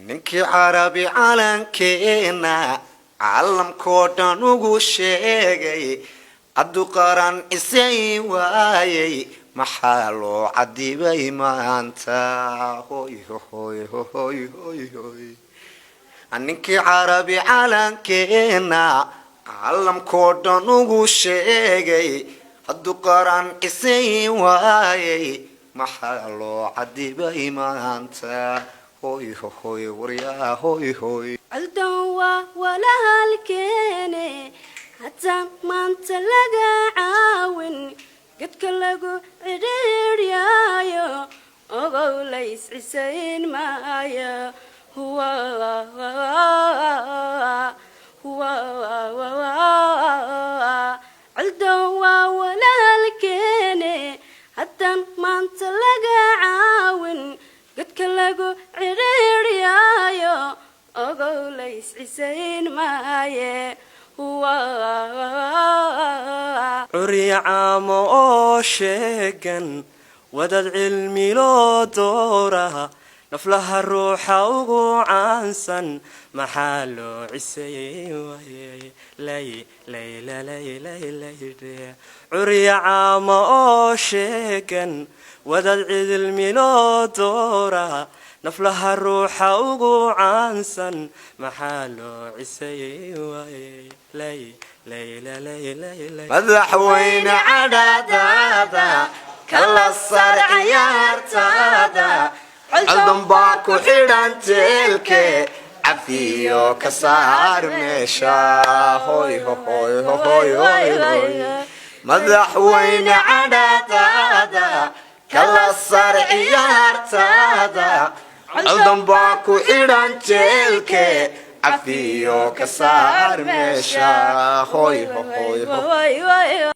ninkii carabi calankeena caalamkoodhan ugu sheegay hadduu qaran isay waayay maxaa loo cadibay maanta hoy hoy hoy hoy hoy ninkii carabi calankeena caalamkoodhan ugu sheegay hadduu qaran isay waayay maxaa loo cadibay maanta hoy hoy waryaa hoy hoy aldawa wala halkeene hatta maanta laga caawin gadka lagu cidhiiriyaayo ogow lays cisayn maaya huwa aldawa wala halkeene hatta maanta laga caawin gadka lagu cidhiiriyaayo ogow lays cisayn maaye عري عام أو شيغن ودد علمي لو دورها نفلها الروح وعنسن محالو عسي لي لي لي لي لي لي عري عام أو شيغن ودد علمي لو دورها نفلها الروح وعنسن محالو عسي لي لي لي لي لي مدحوين عدادادا كلا الصرع يارتادا عالدن باكو حيران تلكي عفيو كسار ميشا هوي هوي هوي هوي هوي مدحوين عدادادا كلا الصرع يارتادا عالدن باكو حيران تلكي عفيو كسار ميشا هوي هوي هوي